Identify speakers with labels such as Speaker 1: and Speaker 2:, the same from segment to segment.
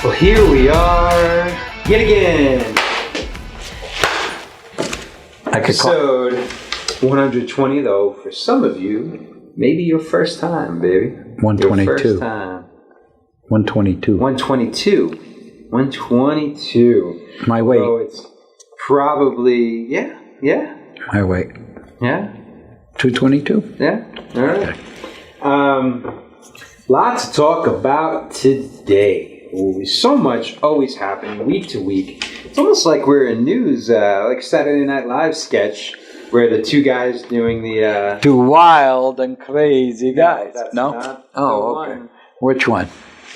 Speaker 1: Well, here we are yet again. Episode 120, though, for some of you, maybe your first time, baby.
Speaker 2: 122.
Speaker 1: Your first time.
Speaker 2: 122.
Speaker 1: 122. 122.
Speaker 2: My weight.
Speaker 1: So it's probably, yeah.
Speaker 2: My weight.
Speaker 1: Yeah?
Speaker 2: 222?
Speaker 1: Yeah? All right. Lots to talk about today. So much always happening week to week. It's almost like we're in news, like Saturday Night Live sketch, where the two guys doing the...
Speaker 2: Two wild and crazy guys. No?
Speaker 1: Oh,
Speaker 2: okay. Which one?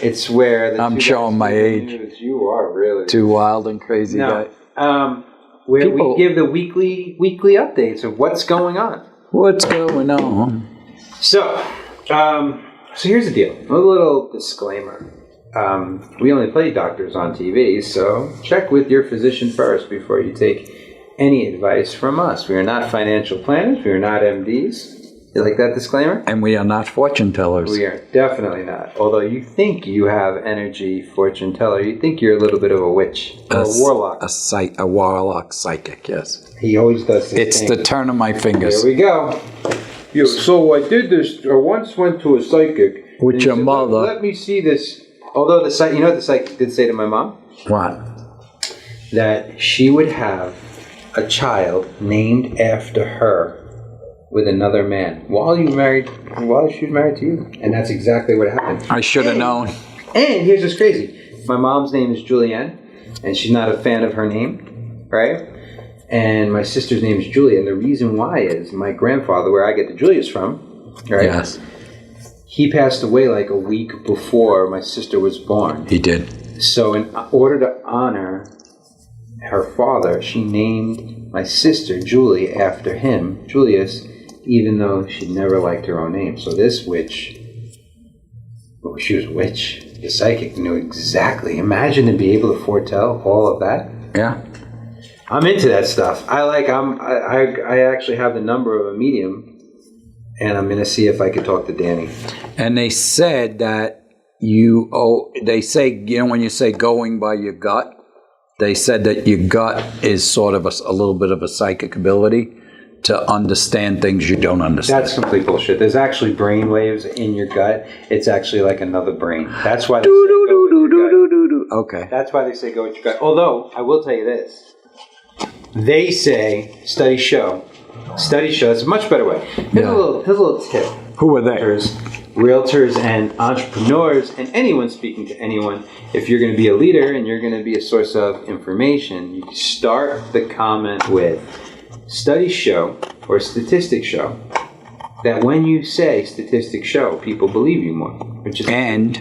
Speaker 1: It's where the
Speaker 2: I'm showing my age.
Speaker 1: News. You are really...
Speaker 2: Two wild and crazy guys.
Speaker 1: Where we give the weekly updates of what's going on.
Speaker 2: What's going on?
Speaker 1: So here's the deal. A little disclaimer. We only play doctors on TV, so check with your physician first before you take any advice from us. We are not financial planners. We are not MDs. You like that disclaimer?
Speaker 2: And we are not fortune tellers.
Speaker 1: We are definitely not. Although you think you have energy, fortune teller, you think you're a little bit of a witch or a warlock.
Speaker 2: A warlock psychic, yes.
Speaker 1: He always does this
Speaker 2: It's the turn of my fingers.
Speaker 1: Here we go. So I did this. I once went to a psychic.
Speaker 2: With your mother.
Speaker 1: Let me see this. Although you know what the psychic did say to my mom?
Speaker 2: What?
Speaker 1: That she would have a child named after her with another man while she was married to you. And that's exactly what happened.
Speaker 2: I should have known.
Speaker 1: And here's what's crazy. My mom's name is Julianne, and she's not a fan of her name, right? And my sister's name is Julia, and the reason why is my grandfather, where I get the Julias from, right?
Speaker 2: Yes.
Speaker 1: He passed away like a week before my sister was born.
Speaker 2: He did.
Speaker 1: So in order to honor her father, she named my sister Julie after him, Julius, even though she never liked her own name. So this witch, she was a witch, the psychic, knew exactly. Imagine to be able to foretell all of that.
Speaker 2: Yeah.
Speaker 1: I'm into that stuff. I actually have the number of a medium. And I'm going to see if I can talk to Danny.
Speaker 2: And they said that when you say going by your gut, they said that your gut is sort of a little bit of a psychic ability to understand things you don't understand.
Speaker 1: That's complete bullshit. There's actually brain waves in your gut. It's actually like another brain. That's why they say go with your gut.
Speaker 2: Okay.
Speaker 1: That's why they say go with your gut. Although, I will tell you this. They say, studies show, it's a much better way. Here's a little tip.
Speaker 2: Who are they?
Speaker 1: Realtors and entrepreneurs and anyone speaking to anyone. If you're going to be a leader and you're going to be a source of information, you start the comment with studies show or statistics show that when you say statistics show, people believe you more.
Speaker 2: And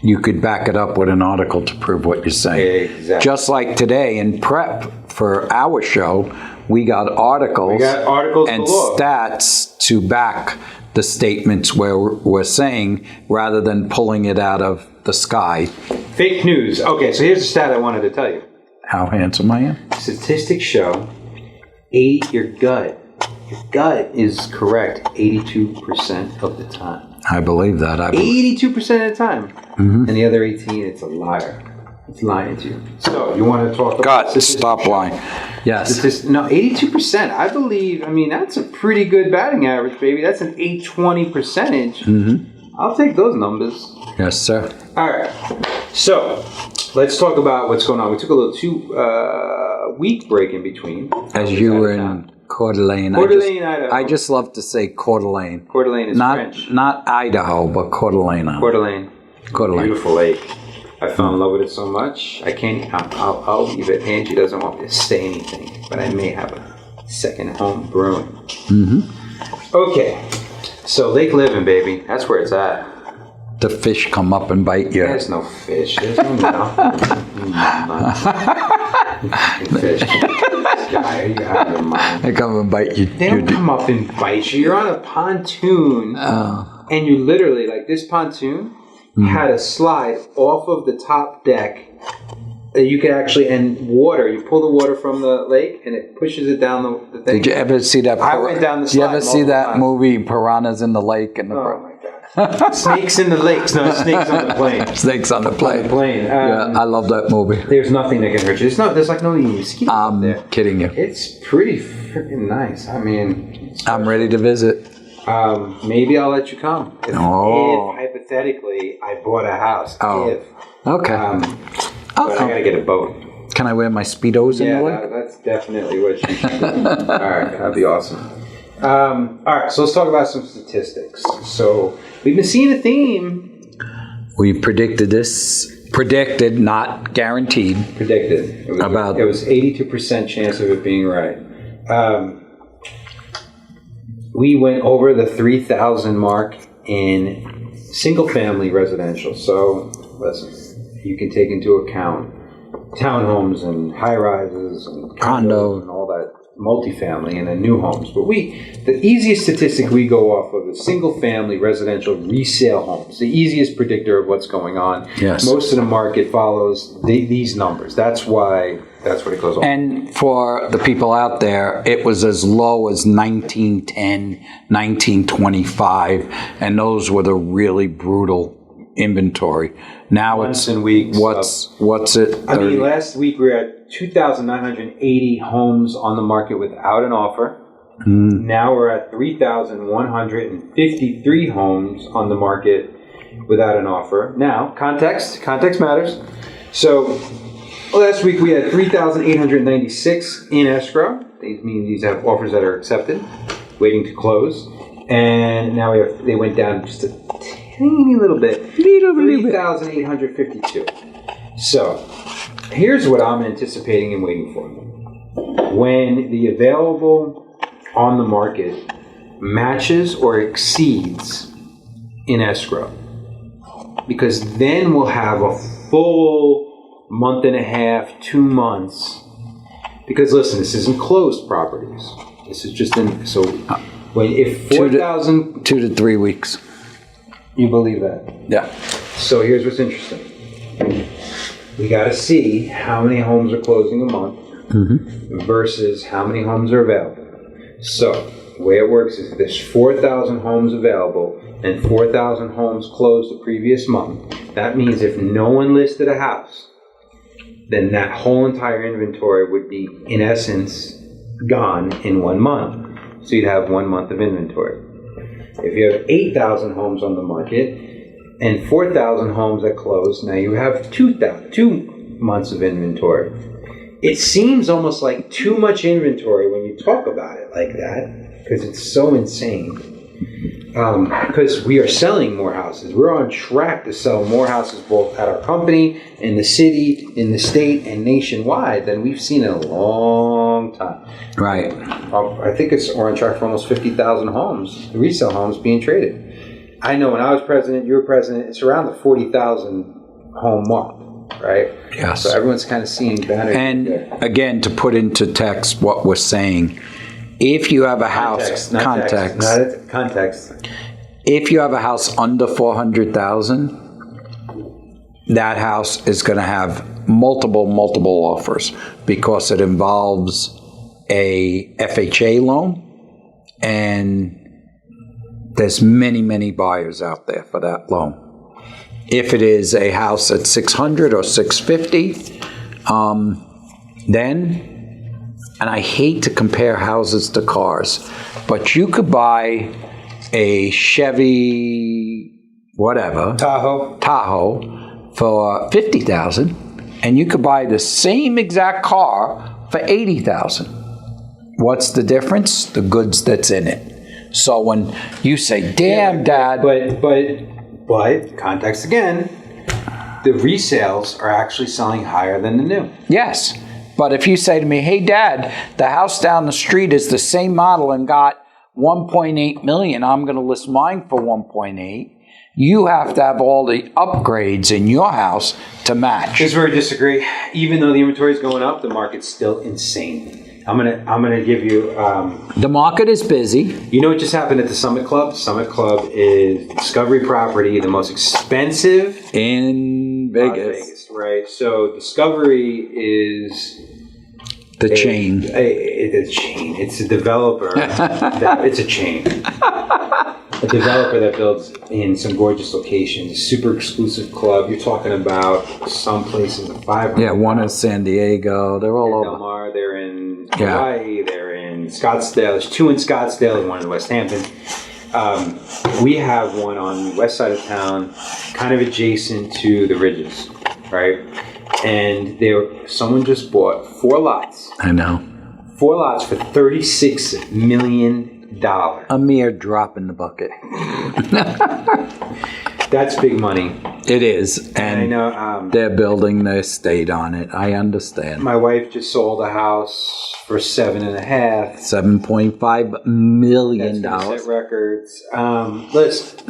Speaker 2: you could back it up with an article to prove what you're saying.
Speaker 1: Exactly.
Speaker 2: Just like today in prep for our show, we got articles and stats to back the statements where we're saying rather than pulling it out of the sky.
Speaker 1: Fake news. Okay, so here's a stat I wanted to tell you.
Speaker 2: How handsome I am.
Speaker 1: Statistics show your gut is correct 82% of the time.
Speaker 2: I believe that.
Speaker 1: 82% of the time. Mm-hmm. And the other 18, it's a liar. It's lying to you. So, you want to talk about...
Speaker 2: God, stop lying. Yes.
Speaker 1: 82%. I believe, that's a pretty good batting average, baby. That's an 820 percentage.
Speaker 2: Mm-hmm.
Speaker 1: I'll take those numbers.
Speaker 2: Yes, sir.
Speaker 1: All right. So, let's talk about what's going on. We took a little 2-week break in between.
Speaker 2: As you were in Coeur d'Alene.
Speaker 1: Idaho.
Speaker 2: I just love to say Coeur d'Alene.
Speaker 1: Coeur d'Alene is French.
Speaker 2: Not Idaho, but Coeur d'Alene.
Speaker 1: Coeur d'Alene.
Speaker 2: Coeur d'Alene.
Speaker 1: Beautiful lake. I fell in love with it so much. I can't. I'll leave it. Angie doesn't want me to say anything, but I may have a second home brewing.
Speaker 2: Mm-hmm.
Speaker 1: Okay, so Lake Living, baby. That's where it's at.
Speaker 2: The fish come up and bite you.
Speaker 1: There's no fish. There's no fish. This guy, you out of your mind.
Speaker 2: They come and bite you.
Speaker 1: They don't come up and bite you. You're on a pontoon, and you literally, like this pontoon, had a slide off of the top deck you could actually, and water, you pull the water from the lake and it pushes it down the thing.
Speaker 2: Did you ever see that?
Speaker 1: I went down the slide.
Speaker 2: Did you ever see that movie, Piranhas in the Lake? And
Speaker 1: oh my gosh. Snakes in the lakes. No, snakes on the plane.
Speaker 2: Snakes on the plane.
Speaker 1: Yeah,
Speaker 2: I love that movie.
Speaker 1: There's nothing that can hurt you. There's like no mosquitoes up there.
Speaker 2: I'm kidding you.
Speaker 1: It's pretty freaking nice. I mean,
Speaker 2: I'm ready to visit.
Speaker 1: maybe I'll let you come. If hypothetically I bought a house.
Speaker 2: Okay.
Speaker 1: But I gotta get a boat.
Speaker 2: Can I wear my Speedos in the way?
Speaker 1: Yeah, that's definitely what you should do. All right, that'd be awesome. All right, so let's talk about some statistics. So we've been seeing a theme.
Speaker 2: We predicted this. Predicted, not guaranteed.
Speaker 1: Predicted. It was 82% chance of it being right. We went over the 3,000 mark in single-family residential. So listen, you can take into account townhomes and high-rises and condos and all that multifamily and then new homes. But the easiest statistic we go off of is single-family residential resale homes. The easiest predictor of what's going on.
Speaker 2: Yes.
Speaker 1: Most of the market follows these numbers. That's what it goes on.
Speaker 2: And for the people out there, it was as low as 1910, 1925, and those were the really brutal inventory. Now
Speaker 1: Months and weeks.
Speaker 2: What's it? 30?
Speaker 1: I mean, last week we were at 2,980 homes on the market without an offer. Now we're at 3,153 homes on the market without an offer. Now, context matters. So last week we had 3,896 in escrow. These have offers that are accepted, waiting to close. And now they went down just a teeny little bit. 3,852. So here's what I'm anticipating and waiting for. When the available on the market matches or exceeds in escrow, because then we'll have a full month and a half, 2 months. Because listen, this isn't closed properties. This is just if 4,000
Speaker 2: 2 to 3 weeks.
Speaker 1: You believe that?
Speaker 2: Yeah.
Speaker 1: So here's what's interesting. We got to see how many homes are closing a month versus how many homes are available. So the way it works is if there's 4,000 homes available and 4,000 homes closed the previous month, that means if no one listed a house, then that whole entire inventory would be, in essence, gone in 1 month. So you'd have 1 month of inventory. If you have 8,000 homes on the market and 4,000 homes that close, now you have 2 months of inventory. It seems almost like too much inventory when you talk about it like that, because it's so insane. Because we are selling more houses. We're on track to sell more houses both at our company, in the city, in the state, and nationwide than we've seen in a long time.
Speaker 2: Right.
Speaker 1: I think we're on track for almost 50,000 homes, resale homes being traded. I know when I was president, you were president, it's around the 40,000 home mark, right?
Speaker 2: Yes.
Speaker 1: So everyone's kind of seeing banners.
Speaker 2: And again, to put into text what we're saying, if you have a house, context. If you have a house under 400,000, that house is going to have multiple offers because it involves a FHA loan, and there's many buyers out there for that loan. If it is a house at 600 or 650, then, and I hate to compare houses to cars, but you could buy a Chevy Tahoe for $50,000, and you could buy the same exact car for $80,000. What's the difference? The goods that's in it. So when you say, "Damn, Dad,"
Speaker 1: but context again, the resales are actually selling higher than the new.
Speaker 2: Yes. But if you say to me, "Hey, Dad, the house down the street is the same model and got 1.8 million. I'm going to list mine for 1.8. You have to have all the upgrades in your house to match."
Speaker 1: This is where I disagree. Even though the inventory is going up, the market's still insane. I'm gonna give you.
Speaker 2: The market is busy.
Speaker 1: You know what just happened at the Summit Club? Summit Club is Discovery property, the most expensive
Speaker 2: in Vegas.
Speaker 1: Right? So Discovery is
Speaker 2: the chain.
Speaker 1: It's a chain. It's a developer. It's a chain. a developer that builds in some gorgeous locations, super exclusive club. You're talking about some places of 500.
Speaker 2: Yeah, one in San Diego. They're all over.
Speaker 1: Del Mar, they're in Hawaii, they're in Scottsdale. There's 2 in Scottsdale and 1 in West Hampton. We have one on the west side of town, kind of adjacent to the Ridges, right? And someone just bought 4 lots.
Speaker 2: I know.
Speaker 1: 4 lots for $36 million.
Speaker 2: A mere drop in the bucket.
Speaker 1: That's big money.
Speaker 2: It is, and
Speaker 1: I know
Speaker 2: they're building their estate on it. I understand.
Speaker 1: my wife just sold a house for $7.5.
Speaker 2: $7.5 million.
Speaker 1: That's gonna set records. Listen,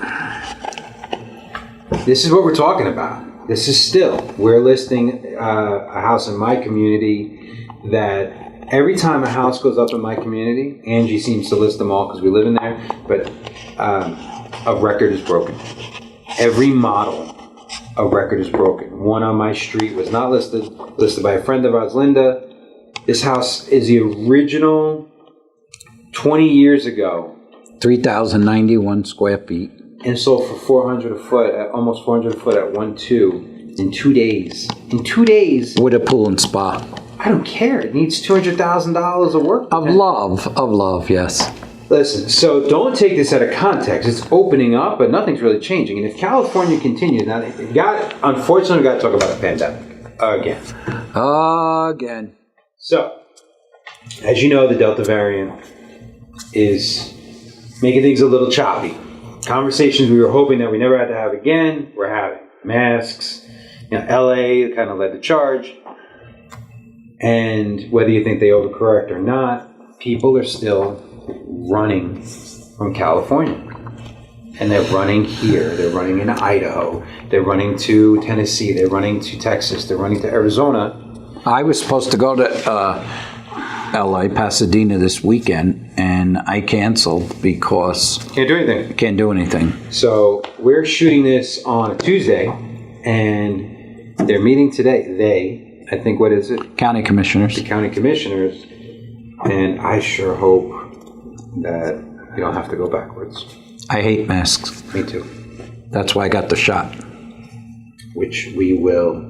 Speaker 1: this is what we're talking about. This is we're listing a house in my community that every time a house goes up in my community, Angie seems to list them all because we live in there, but a record is broken. Every model, a record is broken. One on my street was not listed by a friend of ours, Linda. This house is the original 20 years ago.
Speaker 2: 3,091 square feet.
Speaker 1: And sold for 400 a foot, almost 400 a foot at 1.2 in 2 days. In 2 days.
Speaker 2: With a pool and spa.
Speaker 1: I don't care. It needs $200,000 of work.
Speaker 2: Of love, yes.
Speaker 1: Listen, so don't take this out of context. It's opening up, but nothing's really changing. And if California continues, now unfortunately, we've got to talk about the pandemic again. So, as you know, the Delta variant is making things a little choppy. Conversations we were hoping that we never had to have again, we're having. Masks, LA kind of led the charge. And whether you think they overcorrect or not, people are still running from California. And they're running here. They're running in Idaho. They're running to Tennessee. They're running to Texas. They're running to Arizona.
Speaker 2: I was supposed to go to LA, Pasadena this weekend, and I canceled because...
Speaker 1: Can't do anything.
Speaker 2: Can't do anything.
Speaker 1: So we're shooting this on a Tuesday, and they're meeting today. I think, what is it?
Speaker 2: County commissioners.
Speaker 1: The county commissioners. And I sure hope that we don't have to go backwards.
Speaker 2: I hate masks.
Speaker 1: Me too.
Speaker 2: That's why I got the shot.
Speaker 1: Which we will.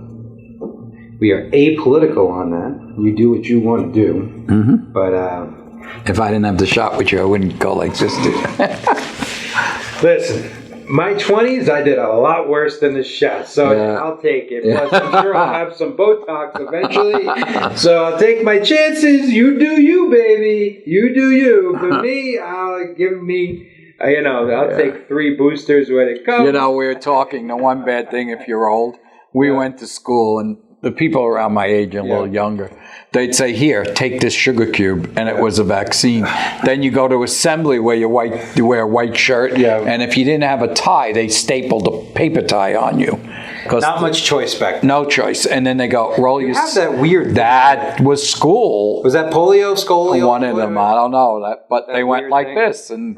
Speaker 1: We are apolitical on that. You do what you want to do.
Speaker 2: Mm-hmm.
Speaker 1: But
Speaker 2: if I didn't have the shot with you, I wouldn't go like this, dude.
Speaker 1: Listen. My 20s, I did a lot worse than the shot, so yeah. I'll take it. Plus, I'm sure I'll have some Botox eventually, so I'll take my chances. You do you, baby. You do you. For me, I'll take 3 boosters when it comes.
Speaker 2: We were talking, the one bad thing if you're old, we went to school, and the people around my age and a little younger, they'd say, here, take this sugar cube, and it was a vaccine. Then you go to assembly where you wear a white shirt, and if you didn't have a tie, they stapled a paper tie on you.
Speaker 1: Not much choice back then.
Speaker 2: No choice. And then they go, roll your...
Speaker 1: have that weird...
Speaker 2: That was school.
Speaker 1: Was that polio, scolio?
Speaker 2: One of them, I don't know. But they went like this, and...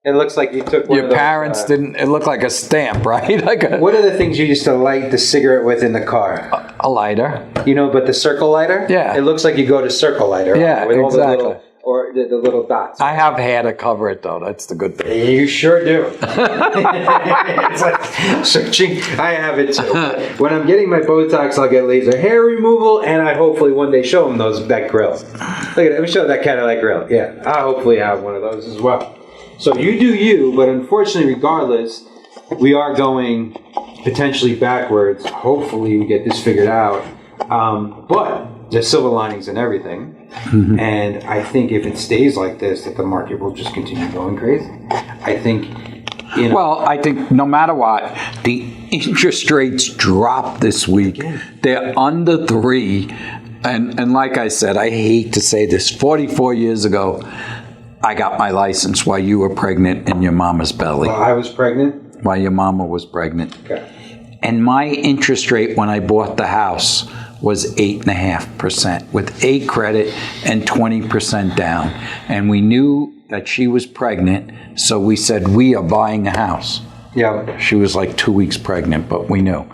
Speaker 1: It looks like you took one
Speaker 2: your
Speaker 1: of those,
Speaker 2: parents didn't. It looked like a stamp, right?
Speaker 1: What are the things you used to light the cigarette with in the car?
Speaker 2: A lighter.
Speaker 1: But the circle lighter?
Speaker 2: Yeah.
Speaker 1: It looks like you go to circle lighter.
Speaker 2: Yeah,
Speaker 1: with
Speaker 2: exactly.
Speaker 1: All the little dots.
Speaker 2: I have hair to cover it, though. That's the good thing.
Speaker 1: You sure do. It's like searching. I have it too. When I'm getting my Botox, I'll get laser hair removal, and I hopefully one day show them that grill. Look at it. Let me show that Cadillac grill. Yeah, I'll hopefully have one of those as well. So you do you, but unfortunately, regardless, we are going potentially backwards. Hopefully, we get this figured out. But there's silver linings in everything. Mm-hmm. And I think if it stays like this, that the market will just continue going crazy. I think,
Speaker 2: Well, I think no matter what, the interest rates drop this week. They're under 3. And like I said, I hate to say this, 44 years ago, I got my license while you were pregnant in your mama's belly.
Speaker 1: While I was pregnant?
Speaker 2: While your mama was pregnant.
Speaker 1: Okay.
Speaker 2: And my interest rate when I bought the house was 8.5% with A credit and 20% down. And we knew that she was pregnant, so we said, we are buying a house.
Speaker 1: Yeah.
Speaker 2: She was like 2 weeks pregnant, but we knew.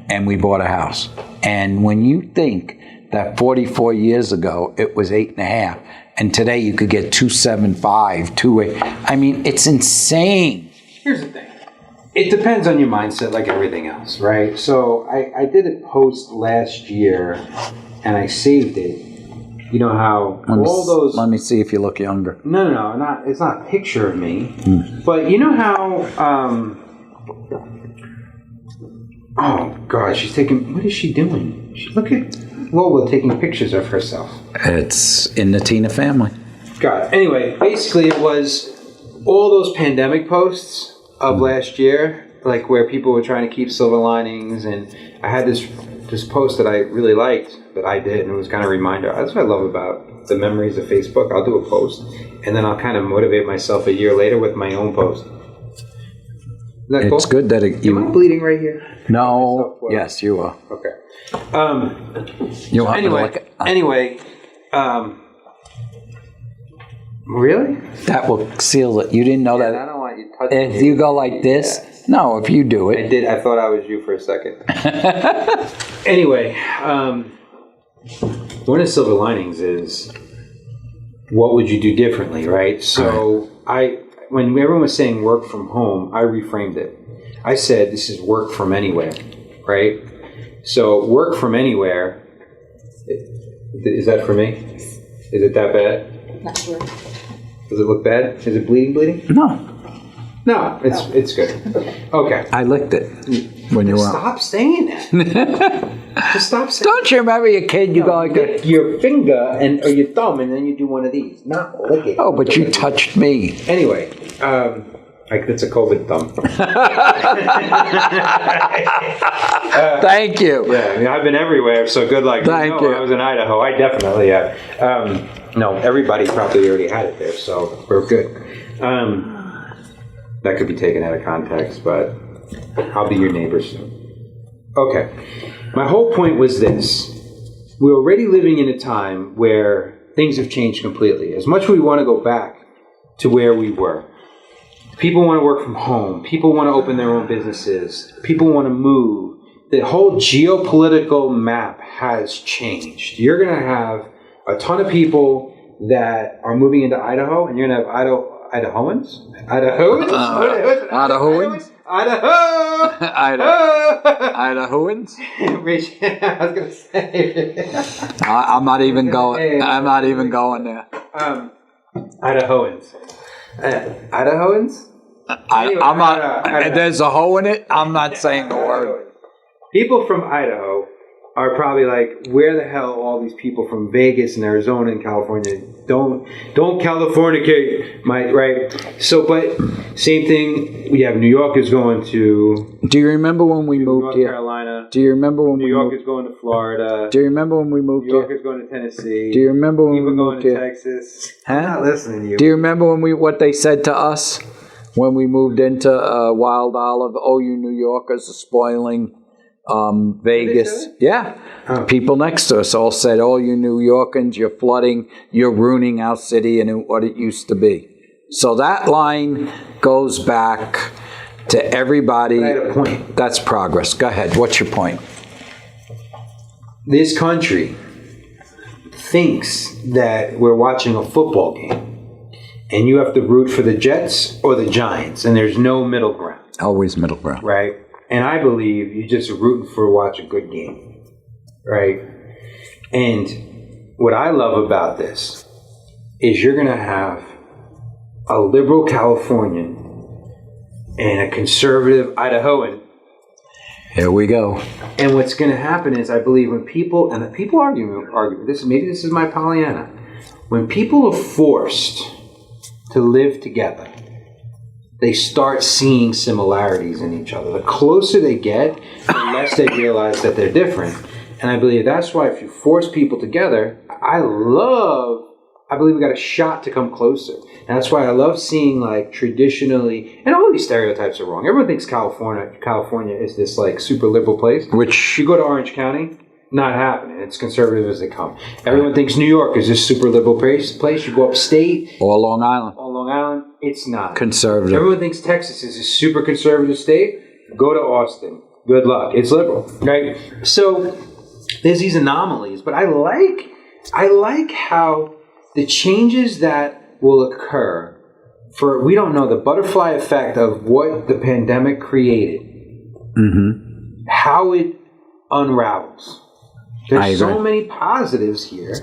Speaker 2: And we bought a house. And when you think that 44 years ago, it was 8.5%, and today you could get 2.75, 2.8. I mean, it's insane.
Speaker 1: here's the thing. It depends on your mindset, like everything else, right? So I did a post last year, and I saved it. You know how
Speaker 2: Let me see if you look younger.
Speaker 1: No, not. It's not a picture of me. But you know how? Oh God, she's taking. What is she doing? Look at Lola taking pictures of herself.
Speaker 2: It's in the Tina family.
Speaker 1: Got it. Anyway, basically, it was all those pandemic posts of last year, like where people were trying to keep silver linings, and I had this post that I really liked that I did, and it was kind of a reminder. That's what I love about the memories of Facebook. I'll do a post, and then I'll kind of motivate myself a year later with my own post. Is that cool?
Speaker 2: It's good that
Speaker 1: Am I bleeding right here?
Speaker 2: No. Yes, you are.
Speaker 1: Okay.
Speaker 2: You want me to look
Speaker 1: Anyway. Really?
Speaker 2: That will seal it. You didn't know that.
Speaker 1: I don't want you touching
Speaker 2: If you go like this, no. If you do
Speaker 1: I
Speaker 2: it,
Speaker 1: did. I thought I was you for a second. Anyway, one of the silver linings is what would you do differently, right? So when everyone was saying work from home, I reframed it. I said this is work from anywhere, right? So work from anywhere. Is that for me? Is it that bad?
Speaker 3: Not sure.
Speaker 1: Does it look bad? Is it bleeding? No, it's good. Okay.
Speaker 2: I licked it when you were.
Speaker 1: Stop saying that. Just stop saying.
Speaker 2: Don't you remember your kid? You go like
Speaker 1: lick your finger or your thumb, and then you do one of these. Not lick it.
Speaker 2: Oh, but you touched me.
Speaker 1: Anyway, it's a COVID thumb.
Speaker 2: Thank you.
Speaker 1: Yeah, I mean, I've been everywhere, so good luck.
Speaker 2: Thank you.
Speaker 1: I was in Idaho. I definitely have. No, everybody probably already had it there, so we're good. That could be taken out of context, but I'll be your neighbor soon. Okay. My whole point was this. We're already living in a time where things have changed completely. As much as we want to go back to where we were, people want to work from home. People want to open their own businesses. People want to move. The whole geopolitical map has changed. You're going to have a ton of people that are moving into Idaho, and you're going to have Idahoans? Idahoans?
Speaker 2: Idahoans? Idahoans?
Speaker 1: Rich, I was going to say.
Speaker 2: I'm not even going. I'm not even going there.
Speaker 1: Idahoans. Idahoans? Anyway,
Speaker 2: I'm not. There's a hoe in it. I'm not saying the word.
Speaker 1: People from Idaho are probably like, where the hell are all these people from Vegas and Arizona and California? Don't Californicate, right? So, but same thing. We have New Yorkers going to.
Speaker 2: Do you remember when we moved
Speaker 1: North
Speaker 2: here?
Speaker 1: Carolina.
Speaker 2: Do you remember when
Speaker 1: New
Speaker 2: we
Speaker 1: Yorkers
Speaker 2: moved?
Speaker 1: going to Florida.
Speaker 2: Do you remember when we moved
Speaker 1: New
Speaker 2: here?
Speaker 1: Yorkers going to Tennessee.
Speaker 2: Do you remember when
Speaker 1: people
Speaker 2: we
Speaker 1: going
Speaker 2: moved
Speaker 1: to
Speaker 2: here?
Speaker 1: Texas.
Speaker 2: Huh?
Speaker 1: I'm not listening to you.
Speaker 2: Do you remember what they said to us when we moved into Wild Olive? Oh, you New Yorkers are spoiling Vegas. Yeah.
Speaker 1: Oh.
Speaker 2: People next to us all said, oh, you New Yorkers, you're flooding, you're ruining our city and what it used to be. So that line goes back to everybody.
Speaker 1: But I had a point.
Speaker 2: That's progress. Go ahead. What's your point?
Speaker 1: This country thinks that we're watching a football game and you have to root for the Jets or the Giants, and there's no middle ground.
Speaker 2: Always middle ground.
Speaker 1: Right? And I believe you're just rooting for watch a good game. Right? And what I love about this is you're going to have a liberal Californian and a conservative Idahoan.
Speaker 2: Here we go.
Speaker 1: And what's going to happen is, I believe, when people, and the people argue this, maybe this is my Pollyanna, when people are forced to live together, they start seeing similarities in each other. The closer they get, the less they realize that they're different. And I believe that's why if you force people together, I believe we got a shot to come closer. And that's why I love seeing, like, traditionally, and all these stereotypes are wrong. Everyone thinks California is this, like, super liberal place.
Speaker 2: Which
Speaker 1: You go to Orange County, not happening. It's conservative as they come. Everyone thinks New York is this super liberal place. You go upstate.
Speaker 2: or Long Island.
Speaker 1: On Long Island, it's not.
Speaker 2: Conservative.
Speaker 1: Everyone thinks Texas is a super conservative state. Go to Austin. Good luck. It's liberal, right? So there's these anomalies, but I like how the changes that will occur we don't know the butterfly effect of what the pandemic created, how it unravels. There's so many positives here,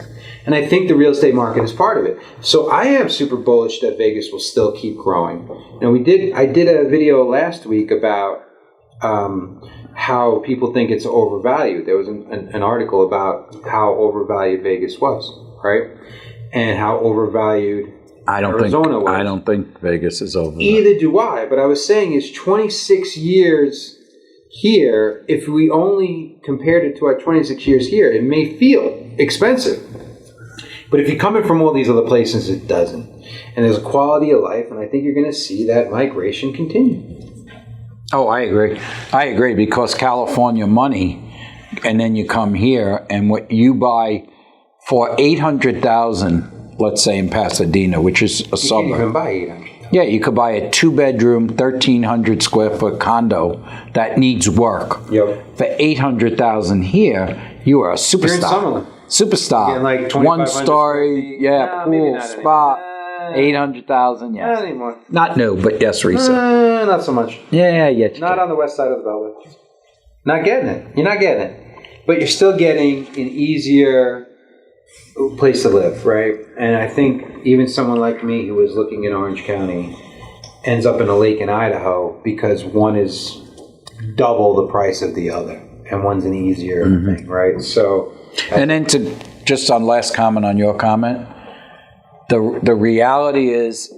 Speaker 1: and I think the real estate market is part of it. So I am super bullish that Vegas will still keep growing. Now I did a video last week about how people think it's overvalued. There was an article about how overvalued Vegas was, right? And how overvalued Arizona was.
Speaker 2: I don't think Vegas is overvalued.
Speaker 1: Either do I, but I was saying is 26 years here, if we only compared it to our 26 years here, it may feel expensive. But if you're coming from all these other places, it doesn't. And there's a quality of life, and I think you're going to see that migration continue.
Speaker 2: Oh, I agree. I agree, because California money, and then you come here, and what you buy for $800,000, let's say in Pasadena, which is a suburb.
Speaker 1: You can't even buy 800.
Speaker 2: Yeah, you could buy a 2-bedroom, 1,300 square foot condo that needs work.
Speaker 1: Yep.
Speaker 2: For $800,000 here, you are a superstar.
Speaker 1: You're in Summerlin.
Speaker 2: Superstar.
Speaker 1: You're like 2,500
Speaker 2: 1 story,
Speaker 1: no,
Speaker 2: pool, spa. 800,000, yes.
Speaker 1: Not anymore.
Speaker 2: Not new, but yes, recent.
Speaker 1: Not so much.
Speaker 2: Yeah.
Speaker 1: Not on the west side of the Beltway. Not getting it. You're not getting it. But you're still getting an easier place to live, right? And I think even someone like me who was looking in Orange County ends up in a lake in Idaho because one is double the price of the other, and one's an easier thing, right? So,
Speaker 2: and then to just on last comment on your comment, the reality is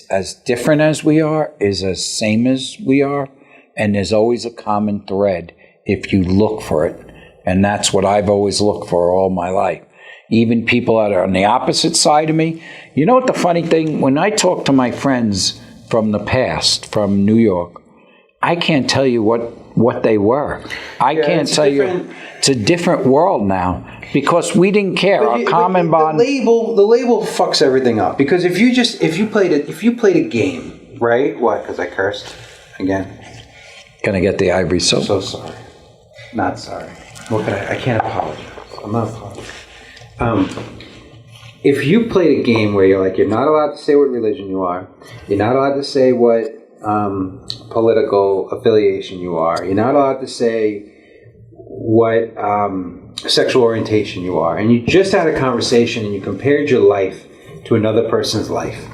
Speaker 2: as different as we are, is as same as we are, and there's always a common thread if you look for it, and that's what I've always looked for all my life. Even people that are on the opposite side of me. You know what the funny thing, when I talk to my friends from the past, from New York, I can't tell you what they were. I can't tell you. It's a different world now because we didn't care. Our common bond.
Speaker 1: The label fucks everything up, because if you played a game, right? What? Because I cursed again.
Speaker 2: Gonna get the ivory soap.
Speaker 1: So sorry. Not sorry. What can I can't apologize. I'm not apologizing. If you played a game where you're not allowed to say what religion you are, you're not allowed to say what political affiliation you are, you're not allowed to say what sexual orientation you are, and you just had a conversation and you compared your life to another person's life,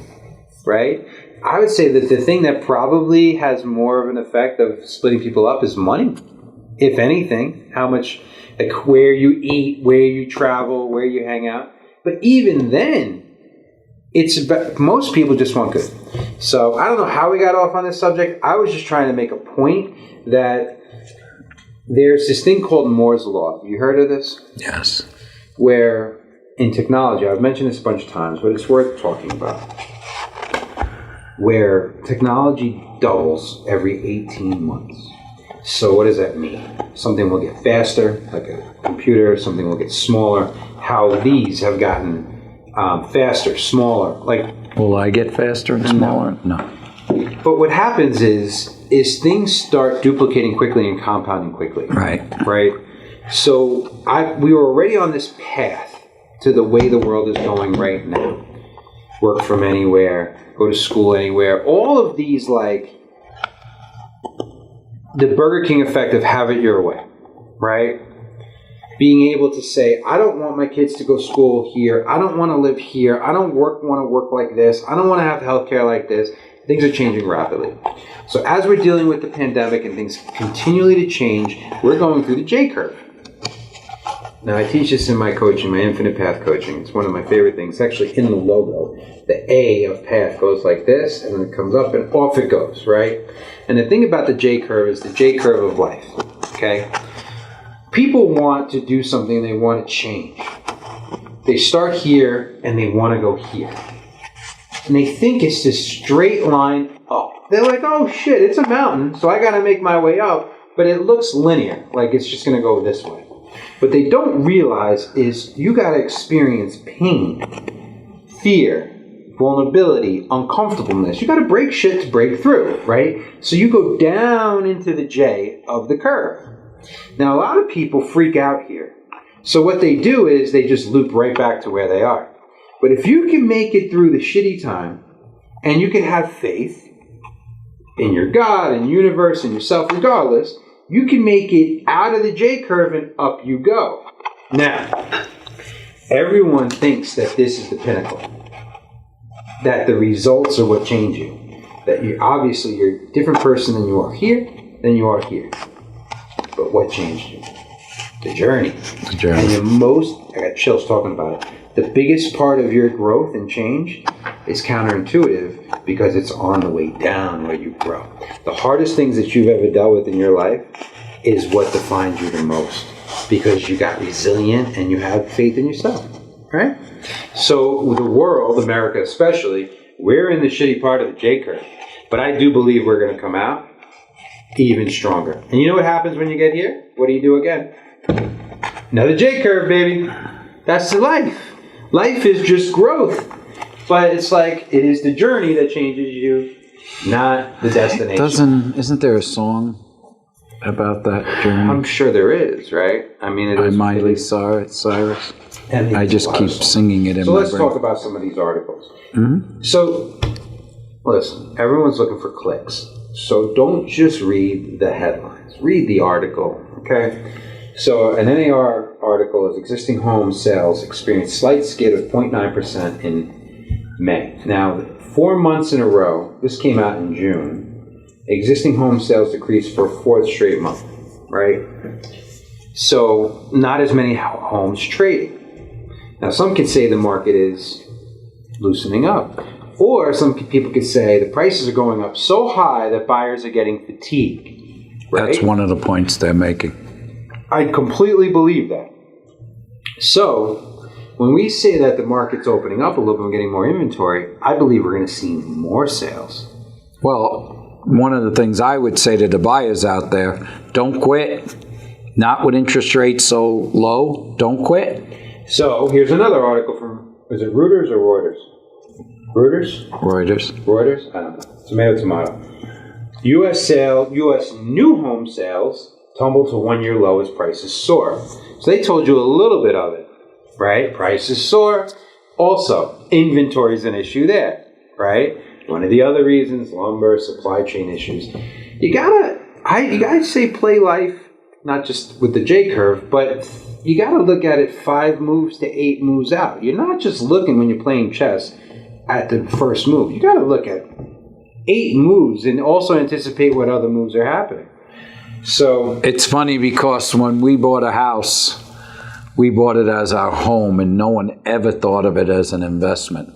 Speaker 1: right? I would say that the thing that probably has more of an effect of splitting people up is money, if anything. How much, like where you eat, where you travel, where you hang out. But even then, it's about, most people just want good. So I don't know how we got off on this subject. I was just trying to make a point that there's this thing called Moore's Law. Have you heard of this?
Speaker 2: Yes.
Speaker 1: Where in technology, I've mentioned this a bunch of times, but it's worth talking about, where technology doubles every 18 months. So what does that mean? Something will get faster, like a computer. Something will get smaller. How these have gotten faster, smaller. Like,
Speaker 2: will I get faster and smaller? No.
Speaker 1: But what happens is things start duplicating quickly and compounding quickly.
Speaker 2: Right.
Speaker 1: Right. So we were already on this path to the way the world is going right now. Work from anywhere, go to school anywhere. All of these, like the Burger King effect of have it your way, right? Being able to say, I don't want my kids to go to school here. I don't want to live here. I don't want to work like this. I don't want to have healthcare like this. Things are changing rapidly. So as we're dealing with the pandemic and things continually to change, we're going through the J curve. Now, I teach this in my coaching, my Infinite Path coaching. It's one of my favorite things. It's actually in the logo. The A of path goes like this, and then it comes up and off it goes, right? And the thing about the J curve is the J curve of life, okay? People want to do something, they want to change. They start here, and they want to go here. And they think it's this straight line up. They're like, oh shit, it's a mountain, so I got to make my way up. But it looks linear, like it's just going to go this way. What they don't realize is you got to experience pain, fear, vulnerability, uncomfortableness. You got to break shit to break through, right? So you go down into the J of the curve. Now, a lot of people freak out here. So what they do is they just loop right back to where they are. But if you can make it through the shitty time And you can have faith in your God and universe and yourself regardless. You can make it out of the J curve and up you go. Now, everyone thinks that this is the pinnacle, that the results are what change you, that you're a different person than you are here, than you are here. But what changed you? The journey.
Speaker 2: The journey.
Speaker 1: And I got chills talking about it. The biggest part of your growth and change is counterintuitive because it's on the way down where you grow. The hardest things that you've ever dealt with in your life is what defines you the most because you got resilient and you have faith in yourself, right? So the world, America especially, we're in the shitty part of the J curve. But I do believe we're going to come out even stronger. And you know what happens when you get here? What do you do again? Another J curve, baby. That's the life. Life is just growth. But it's like, it is the journey that changes you, not the destination.
Speaker 2: Isn't there a song about that journey?
Speaker 1: I'm sure there is, right? I mean, it
Speaker 2: by
Speaker 1: is.
Speaker 2: Miley Cyrus.
Speaker 1: And
Speaker 2: I just keep singing it in my brain.
Speaker 1: So let's talk about some of these articles.
Speaker 2: Mm-hmm.
Speaker 1: So, listen, everyone's looking for clicks. So don't just read the headlines. Read the article, okay? So an NAR article is existing home sales experienced slight skid of 0.9% in May. Now, 4 months in a row, this came out in June, existing home sales decreased for a fourth straight month, right? So not as many homes trading. Now, some could say the market is loosening up. Or some people could say the prices are going up so high that buyers are getting fatigued. Right?
Speaker 2: That's one of the points they're making.
Speaker 1: I completely believe that. So, when we say that the market's opening up a little bit and getting more inventory, I believe we're going to see more sales.
Speaker 2: Well, one of the things I would say to the buyers out there, don't quit. Not with interest rates so low, don't quit.
Speaker 1: So, here's another article from, is it Reuters or Reuters? Reuters?
Speaker 2: Reuters.
Speaker 1: I don't know. Tomato. U.S. new home sales tumble to one-year low as prices soar. So they told you a little bit of it, right? Prices soar. Also, inventory is an issue there, right? One of the other reasons, lumber, supply chain issues. You gotta say play life, not just with the J curve, but you gotta look at it 5 moves to 8 moves out. You're not just looking when you're playing chess at the first move. You got to look at 8 moves and also anticipate what other moves are happening. So
Speaker 2: it's funny because when we bought a house, we bought it as our home and no one ever thought of it as an investment.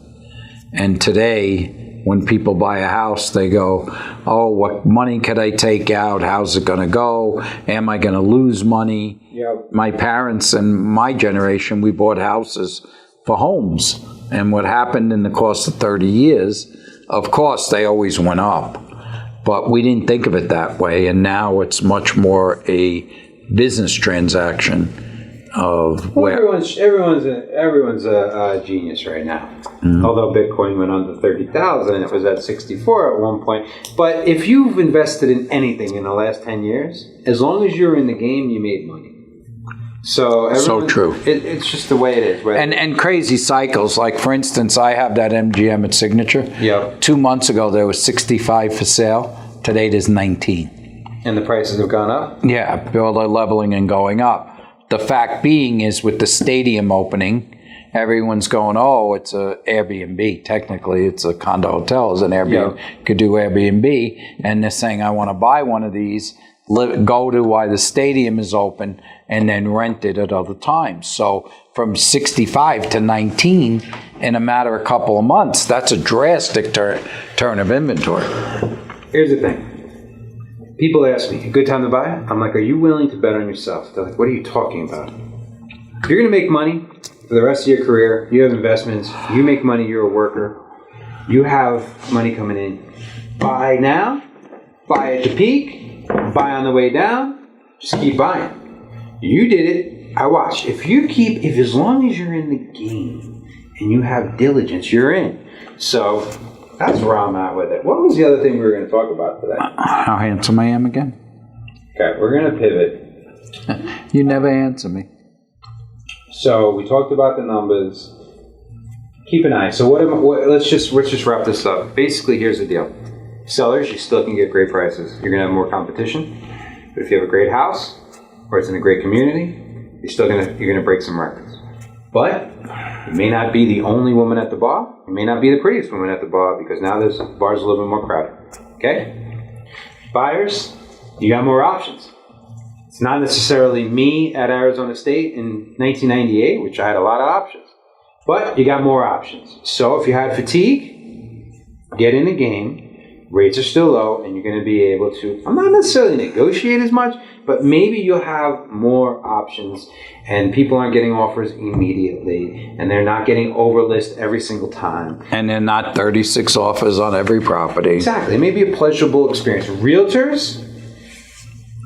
Speaker 2: And today, when people buy a house, they go, oh, what money could I take out? How's it going to go? Am I going to lose money?
Speaker 1: Yep.
Speaker 2: My parents and my generation, we bought houses for homes. And what happened in the course of 30 years, of course, they always went up. But we didn't think of it that way. And now it's much more a business transaction of where...
Speaker 1: Everyone's a genius right now. Mm-hmm. Although Bitcoin went under 30,000, it was at 64 at one point. But if you've invested in anything in the last 10 years, as long as you're in the game, you made money. So
Speaker 2: true.
Speaker 1: It's just the way it is. Right?
Speaker 2: And crazy cycles. Like, for instance, I have that MGM at Signature.
Speaker 1: Yep.
Speaker 2: 2 months ago, there was 65 for sale. Today, there's 19.
Speaker 1: And the prices have gone up?
Speaker 2: Yeah, they're leveling and going up. The fact being is with the stadium opening, everyone's going, oh, it's a Airbnb. Technically, it's a condo hotel. It's an Airbnb.
Speaker 1: Yep.
Speaker 2: Could do Airbnb. And they're saying, I want to buy one of these, go to why the stadium is open, and then rent it at other times. So from 65 to 19 in a matter of a couple of months, that's a drastic turn of inventory.
Speaker 1: Here's the thing. People ask me, a good time to buy? I'm like, are you willing to bet on yourself? They're like, what are you talking about? If you're going to make money for the rest of your career, you have investments, you make money, you're a worker, you have money coming in. Buy now, buy at the peak, buy on the way down, just keep buying. You did it. I watched. If as long as you're in the game and you have diligence, you're in. So that's where I'm at with it. What was the other thing we were going to talk about today?
Speaker 2: How handsome I am again?
Speaker 1: Okay, we're going to pivot.
Speaker 2: You never answer me.
Speaker 1: So we talked about the numbers. keep an eye. So let's just wrap this up. Basically, here's the deal. Sellers, you still can get great prices. You're going to have more competition. But if you have a great house or it's in a great community, you're going to break some records. But you may not be the only woman at the bar. You may not be the prettiest woman at the bar because now the bar's a little bit more crowded. Okay? Buyers, you got more options. It's not necessarily me at Arizona State in 1998, which I had a lot of options. But you got more options. So if you had fatigue, get in the game. Rates are still low, and you're going to be able to, I'm not necessarily negotiate as much, but maybe you'll have more options, and people aren't getting offers immediately, and they're not getting overlist every single time.
Speaker 2: And they're not 36 offers on every property.
Speaker 1: Exactly. It may be a pleasurable experience. Realtors,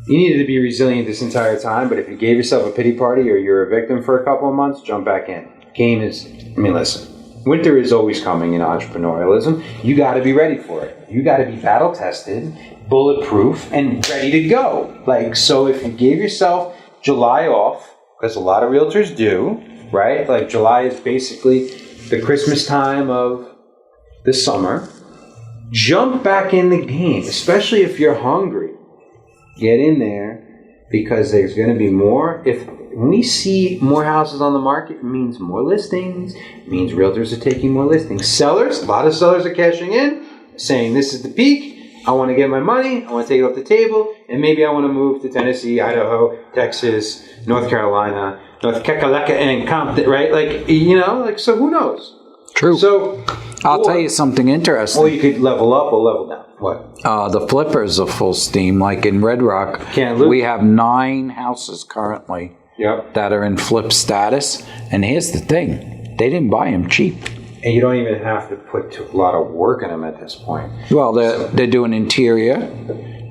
Speaker 1: you needed to be resilient this entire time, but if you gave yourself a pity party or you're a victim for a couple of months, jump back in. Listen. Winter is always coming in entrepreneurialism. You got to be ready for it. You got to be battle tested, bulletproof, and ready to go. So if you gave yourself July off, because a lot of realtors do, right? July is basically the Christmas time of the summer. Jump back in the game, especially if you're hungry. Get in there because there's going to be more. When we see more houses on the market, it means more listings. It means realtors are taking more listings. Sellers, a lot of sellers are cashing in, saying this is the peak. I want to get my money. I want to take it off the table. And maybe I want to move to Tennessee, Idaho, Texas, North Carolina, North Kakalaka, and Compton, right? So who knows?
Speaker 2: True.
Speaker 1: So
Speaker 2: I'll tell you something interesting.
Speaker 1: Or you could level up or level down. What?
Speaker 2: The flippers are full steam. Like in Red Rock,
Speaker 1: Can't lose.
Speaker 2: We have 9 houses currently.
Speaker 1: Yep.
Speaker 2: That are in flip status. And here's the thing. They didn't buy them cheap.
Speaker 1: And you don't even have to put a lot of work in them at this point.
Speaker 2: Well, they're doing interior,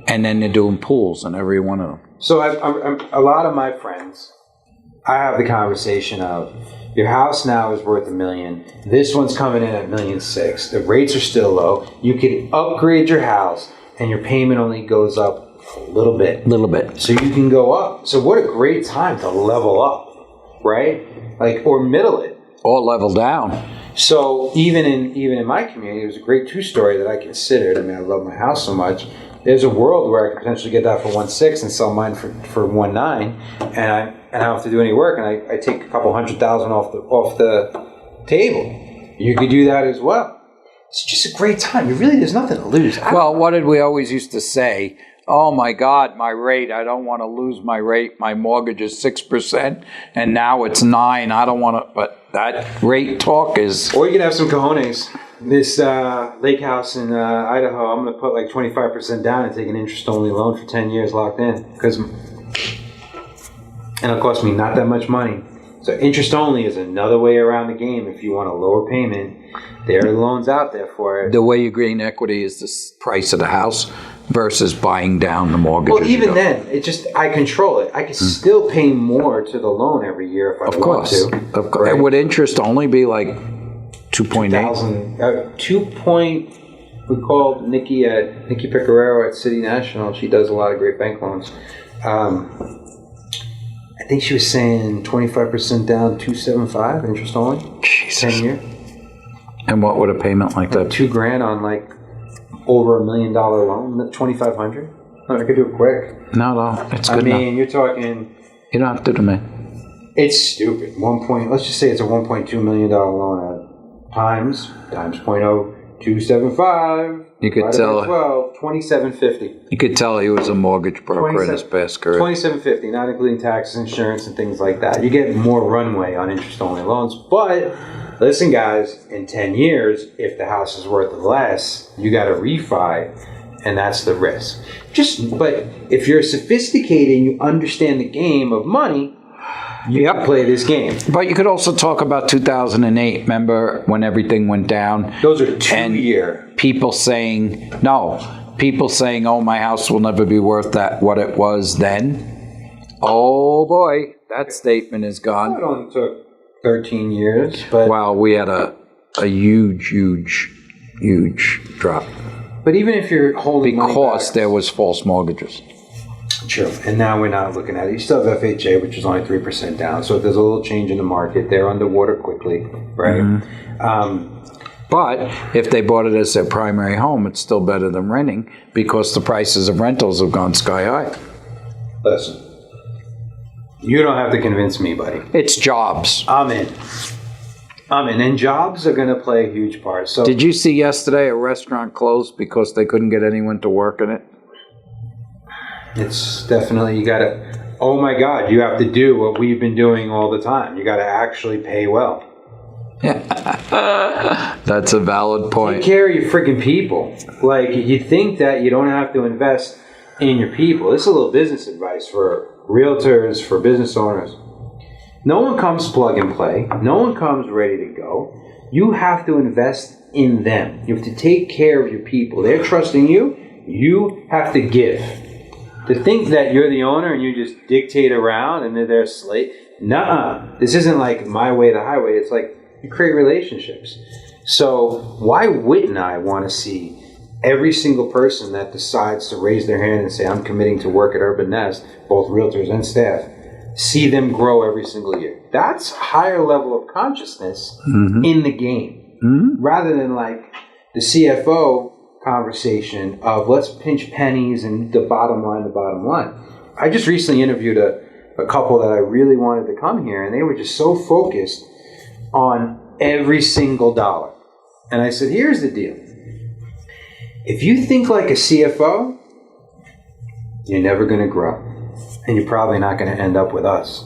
Speaker 2: and then they're doing pools in every one of them.
Speaker 1: So a lot of my friends, I have the conversation of, your house now is worth $1 million. This one's coming in at $1.6 million. The rates are still low. You could upgrade your house, and your payment only goes up a little bit. So you can go up. So what a great time to level up, right? Or middle it.
Speaker 2: Or level down.
Speaker 1: So even in my community, it was a great 2-story that I considered. I love my house so much. There's a world where I could potentially get that for 1.6 and sell mine for 1.9, and I don't have to do any work, and I take a couple $100,000 off the table. You could do that as well. It's just a great time. There's nothing to lose.
Speaker 2: Well, what did we always used to say? Oh my God, my rate, I don't want to lose my rate. My mortgage is 6% and now it's 9%. I don't want to, but that rate talk is...
Speaker 1: Or you can have some cojones. This lake house in Idaho, I'm going to put 25% down and take an interest-only loan for 10 years locked in. And it'll cost me not that much money. So interest-only is another way around the game if you want a lower payment. There are loans out there for it.
Speaker 2: The way you gain equity is the price of the house versus buying down the mortgage.
Speaker 1: Well, even then, I control it. I can still pay more to the loan every year if I want to.
Speaker 2: Of course. Right? Would interest only be
Speaker 1: 2.8? We called Nikki Picarero at City National. She does a lot of great bank loans. I think she was saying 25% down, 2.75 interest only.
Speaker 2: Jesus.
Speaker 1: 10 year.
Speaker 2: And what would a payment like that?
Speaker 1: $2,000 on over $1 million loan, 2,500. I could do it quick.
Speaker 2: No, it's good enough.
Speaker 1: You're talking.
Speaker 2: You don't have to do me.
Speaker 1: It's stupid. Let's just say it's a $1.2 million loan at times 0.0275.
Speaker 2: You could tell.
Speaker 1: $27.50.
Speaker 2: You could tell he was a mortgage broker in his past career.
Speaker 1: $27.50, not including taxes, insurance, and things like that. You get more runway on interest-only loans. But listen, guys, in 10 years, if the house is worth less, you got to refi, and that's the risk. But if you're sophisticated and you understand the game of money, you can play this game.
Speaker 2: But you could also talk about 2008. Remember when everything went down?
Speaker 1: Those are 2-year.
Speaker 2: People saying, oh, my house will never be worth what it was then. Oh, boy, that statement is gone.
Speaker 1: It only took 13 years. But
Speaker 2: well, we had a huge drop.
Speaker 1: But even if you're holding money
Speaker 2: because
Speaker 1: back,
Speaker 2: there was false mortgages.
Speaker 1: True. And now we're not looking at it. You still have FHA, which is only 3% down. So if there's a little change in the market, they're underwater quickly, right?
Speaker 2: But if they bought it as their primary home, it's still better than renting because the prices of rentals have gone sky high.
Speaker 1: Listen, you don't have to convince me, buddy.
Speaker 2: It's jobs.
Speaker 1: I'm in. And jobs are going to play a huge part. So,
Speaker 2: did you see yesterday a restaurant closed because they couldn't get anyone to work in it?
Speaker 1: It's definitely, you got to, oh my God, you have to do what we've been doing all the time. You got to actually pay well.
Speaker 2: That's a valid point.
Speaker 1: Take care of your freaking people. Like, you think that you don't have to invest in your people. This is a little business advice for realtors, for business owners. No one comes plug and play. No one comes ready to go. You have to invest in them. You have to take care of your people. They're trusting you. You have to give. To think that you're the owner and you just dictate around and they're their slave. Nuh-uh. This isn't like my way, the highway. It's like you create relationships. So why wouldn't I want to see every single person that decides to raise their hand and say, I'm committing to work at Urban Nest, both realtors and staff, see them grow every single year? That's a higher level of consciousness in the game. Rather than like the CFO conversation of let's pinch pennies and the bottom line. I just recently interviewed a couple that I really wanted to come here, and they were just so focused on every single dollar. And I said, here's the deal. If you think like a CFO, you're never going to grow. And you're probably not going to end up with us.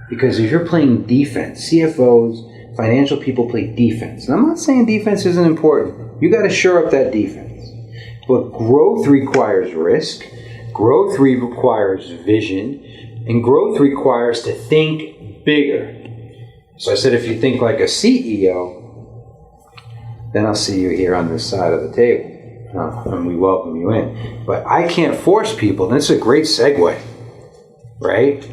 Speaker 1: Because if you're playing defense, CFOs, financial people play defense. And I'm not saying defense isn't important. You got to shore up that defense. But growth requires risk. Growth requires vision. And growth requires to think bigger. So I said, if you think like a CEO, then I'll see you here on this side of the table. And we welcome you in. But I can't force people. And it's a great segue, right?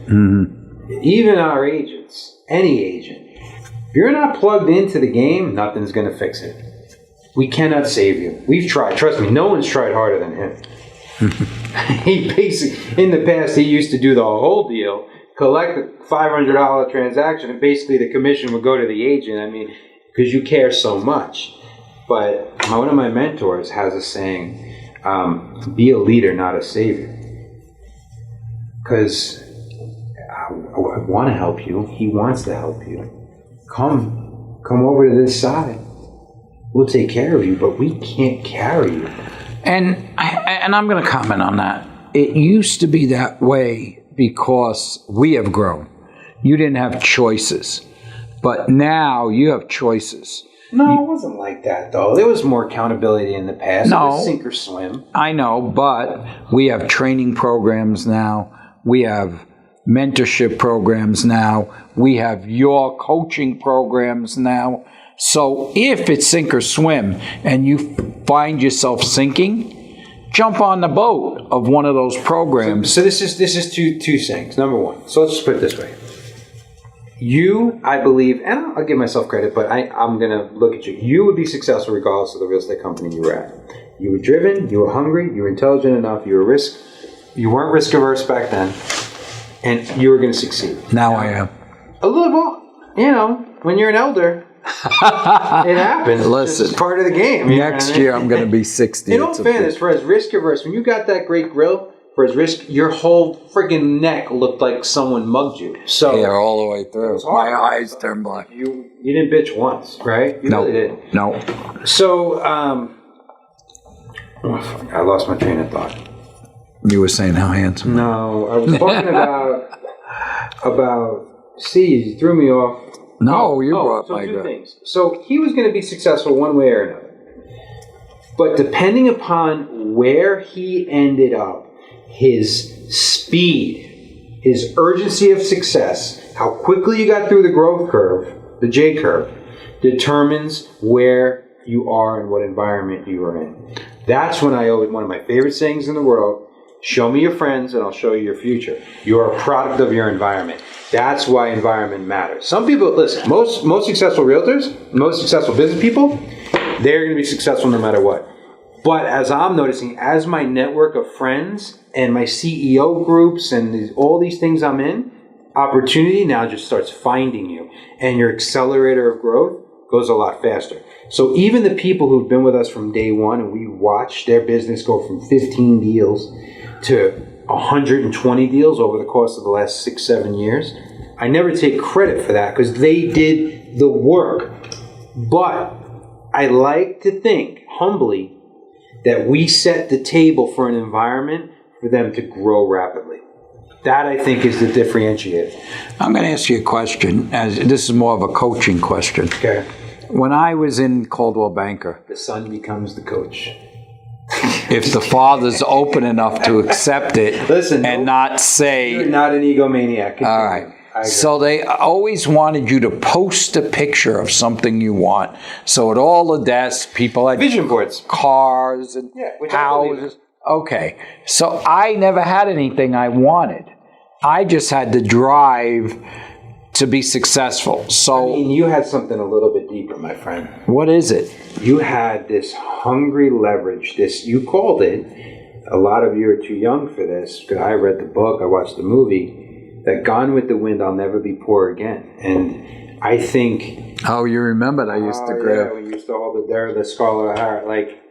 Speaker 1: Even our agents, any agent, if you're not plugged into the game, nothing's going to fix it. We cannot save you. We've tried. Trust me, no one's tried harder than him. He basically, in the past, he used to do the whole deal, collect a $500 transaction, and basically the commission would go to the agent. I mean, because you care so much. But one of my mentors has a saying, be a leader, not a savior. Because I want to help you. He wants to help you. Come over to this side. We'll take care of you, but we can't carry you. And I'm going to comment on that. It used to be that way because we have grown. You didn't have choices. But now you have choices. No, it wasn't like that, though. There was more accountability in the past. No. It was sink or swim. I know, but we have training programs now. We have mentorship programs now. We have your coaching programs now. So if it's sink or swim and you find yourself sinking, jump on the boat of one of those programs. So this is two things. Number one, so let's just put it this way. You, I believe, and I'll give myself credit, but I'm going to look at you. You would be successful regardless of the real estate company you were at. You were driven, you were hungry, you were intelligent enough, you weren't risk averse back then, and you were going to succeed. Now I am. A little, when you're an elder, it happens. Listen, it's part of the game. Next year I'm going to be 60. In all fairness, for as risk averse, when you got that great grill, for his risk, your whole friggin' neck looked like someone mugged you. So yeah, all the way through. My eyes turned black. You didn't bitch once, right? You really didn't. No. So, I lost my train of thought. You were saying how handsome. No, I was talking about. See, you threw me off. No, you brought my two things. So he was going to be successful one way or another, but depending upon where he ended up. His speed, his urgency of success, how quickly you got through the growth curve, the J curve, determines where you are and what environment you are in. That's when I owe one of my favorite sayings in the world, show me your friends and I'll show you your future. You're a product of your environment. That's why environment matters. Some people, listen, most successful realtors, most successful business people, they're going to be successful no matter what. But as I'm noticing, as my network of friends and my CEO groups and all these things I'm in, opportunity now just starts finding you, and your accelerator of growth goes a lot faster. So even the people who've been with us from day one, and we watch their business go from 15 deals to 120 deals over the course of the last 6-7 years, I never take credit for that because they did the work. But I like to think humbly that we set the table for an environment for them to grow rapidly. That, I think, is the differentiator.
Speaker 2: I'm going to ask you a question. This is more of a coaching question.
Speaker 1: Okay.
Speaker 2: When I was in Coldwell Banker,
Speaker 1: The son becomes the coach.
Speaker 2: if the father's open enough to accept it and not say...
Speaker 1: You're not an egomaniac. Continue.
Speaker 2: All right. So they always wanted you to post a picture of something you want. So at all the desks, people had
Speaker 1: Vision boards.
Speaker 2: Cars and houses. Okay. So I never had anything I wanted. I just had to drive to be successful. So
Speaker 1: I mean, you had something a little bit deeper, my friend.
Speaker 2: what is it?
Speaker 1: You had this hungry leverage. You called it. A lot of you are too young for this because I read the book, I watched the movie. That Gone with the Wind, I'll never be poor again. And I think...
Speaker 2: Oh, you remembered I used to grab...
Speaker 1: Yeah, when you used to hold the Scarlet Heart. Like,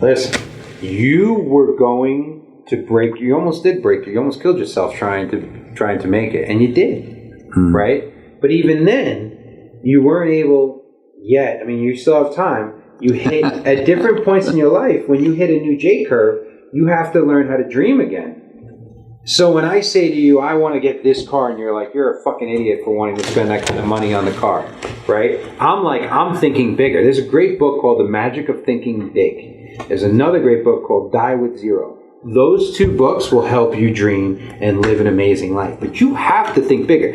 Speaker 1: listen, you were going to break... You almost did break. You almost killed yourself trying to make it. And you did, right? But even then, you weren't able yet. I mean, you still have time. You hit... At different points in your life, when you hit a new J-curve, you have to learn how to dream again. So when I say to you, I want to get this car, and you're like, you're a fucking idiot for wanting to spend that kind of money on the car, right? I'm thinking bigger. There's a great book called The Magic of Thinking Big. There's another great book called Die with Zero. Those two books will help you dream and live an amazing life. But you have to think bigger.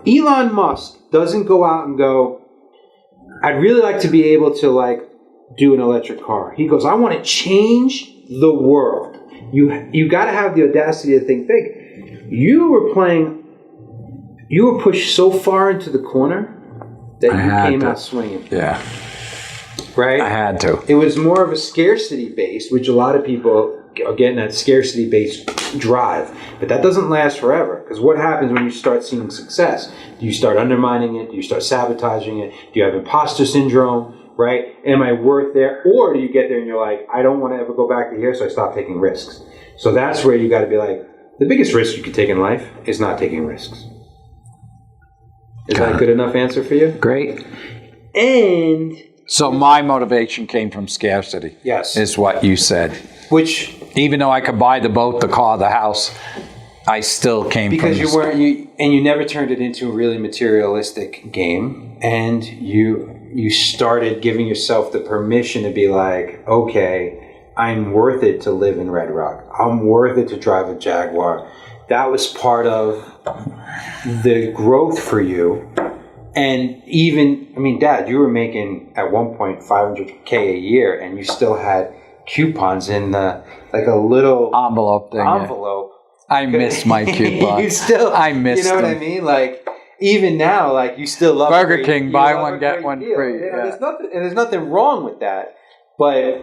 Speaker 1: Elon Musk doesn't go out and go, I'd really like to be able to do an electric car. He goes, I want to change the world. You got to have the audacity to think big. You were pushed so far into the corner that you came out swinging.
Speaker 2: Yeah.
Speaker 1: Right?
Speaker 2: I had to.
Speaker 1: It was more of a scarcity base, which a lot of people are getting that scarcity based drive. But that doesn't last forever. Because what happens when you start seeing success? Do you start undermining it? Do you start sabotaging it? Do you have imposter syndrome? Right? Am I worth there? Or do you get there and you're like, I don't want to ever go back to here, so I stop taking risks. So that's where you got to be like, the biggest risk you can take in life is not taking risks. Is that a good enough answer for you?
Speaker 2: Great.
Speaker 1: And...
Speaker 2: So my motivation came from scarcity.
Speaker 1: Yes.
Speaker 2: Is what you said.
Speaker 1: Which...
Speaker 2: Even though I could buy the boat, the car, the house, I still came
Speaker 1: because
Speaker 2: from...
Speaker 1: you never turned it into a really materialistic game, and you started giving yourself the permission to be like, okay, I'm worth it to live in Red Rock. I'm worth it to drive a Jaguar. That was part of the growth for you. And even, I mean, Dad, you were making at one point $500K a year, and you still had coupons in the, like a little
Speaker 2: envelope thing.
Speaker 1: Envelope.
Speaker 2: Yeah. I miss my coupons. I miss them.
Speaker 1: You know what I mean? Like, even now, like, you still love
Speaker 2: Burger King, buy one, get one free.
Speaker 1: You know, there's nothing wrong with that. But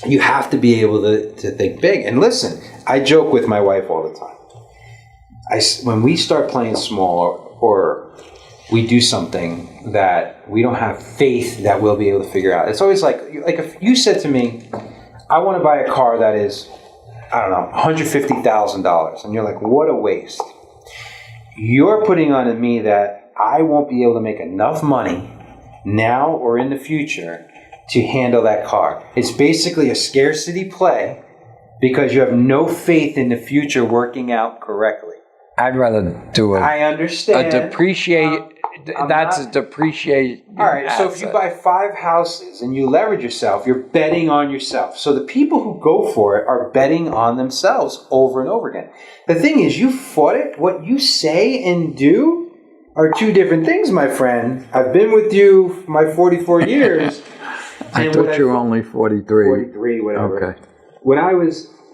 Speaker 1: you have to be able to think big. And listen, I joke with my wife all the time. When we start playing small or we do something that we don't have faith that we'll be able to figure out, it's always like if you said to me, I want to buy a car that is, I don't know, $150,000. And you're like, what a waste. You're putting on me that I won't be able to make enough money now or in the future to handle that car. It's basically a scarcity play because you have no faith in the future working out correctly.
Speaker 2: I'd rather do
Speaker 1: I understand.
Speaker 2: a depreciate. That's a depreciation.
Speaker 1: All right, so if you buy 5 houses and you leverage yourself, you're betting on yourself. So the people who go for it are betting on themselves over and over again. The thing is, you fought it. What you say and do are two different things, my friend. I've been with you for my 44 years.
Speaker 2: I thought you were only 43.
Speaker 1: 43, whatever. Okay.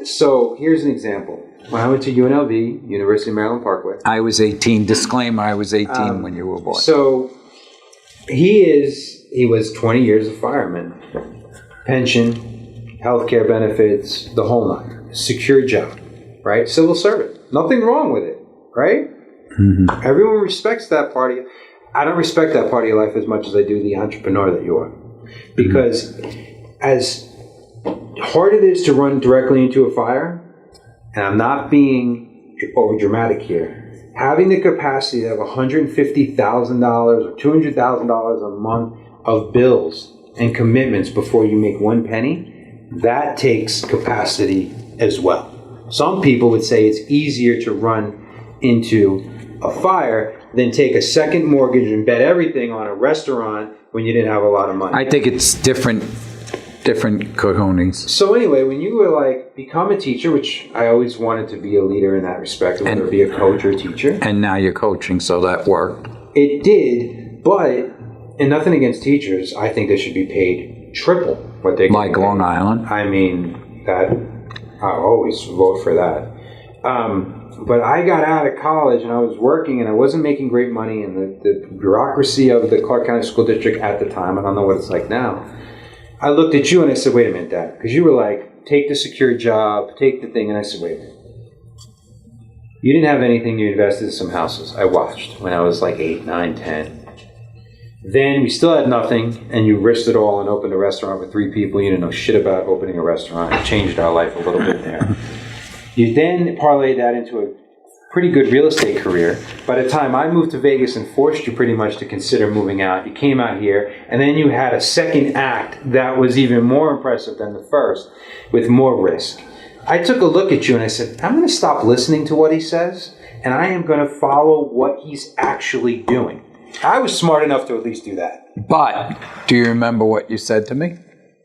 Speaker 1: So here's an example. When I went to UNLV, University of Maryland Parkway.
Speaker 2: I was 18. Disclaimer, I was 18 when you were born.
Speaker 1: So he was 20 years of fireman. Pension, healthcare benefits, the whole nine. secure job, right? Civil servant. Nothing wrong with it, right?
Speaker 2: Mm-hmm.
Speaker 1: Everyone respects that part of you. I don't respect that part of your life as much as I do the entrepreneur that you are. Because as hard it is to run directly into a fire, and I'm not being over dramatic here, having the capacity to have $150,000 or $200,000 a month of bills and commitments before you make one penny, that takes capacity as well. Some people would say it's easier to run into a fire than take a second mortgage and bet everything on a restaurant when you didn't have a lot of money.
Speaker 2: I think it's different cojones.
Speaker 1: So anyway, when you were like, become a teacher, which I always wanted to be a leader in that respect, whether it be a coach or a teacher.
Speaker 2: And now you're coaching, so that worked.
Speaker 1: It did, but, and nothing against teachers, I think they should be paid triple what they get.
Speaker 2: Like Long Island?
Speaker 1: I mean, that, I'll always vote for that. But I got out of college and I was working and I wasn't making great money, and the bureaucracy of the Clark County School District at the time, I don't know what it's like now, I looked at you and I said, wait a minute, Dad, because you were like, take the secure job, take the thing, and I said, wait a minute. You didn't have anything, you invested in some houses. I watched when I was like 8, 9, 10. Then we still had nothing, and you risked it all and opened a restaurant with 3 people. You didn't know shit about opening a restaurant. It changed our life a little bit there. You then parlayed that into a pretty good real estate career. By the time I moved to Vegas and forced you pretty much to consider moving out, you came out here, and then you had a second act that was even more impressive than the first, with more risk. I took a look at you and I said, I'm going to stop listening to what he says, and I am going to follow what he's actually doing. I was smart enough to at least do that.
Speaker 2: But do you remember what you said to me?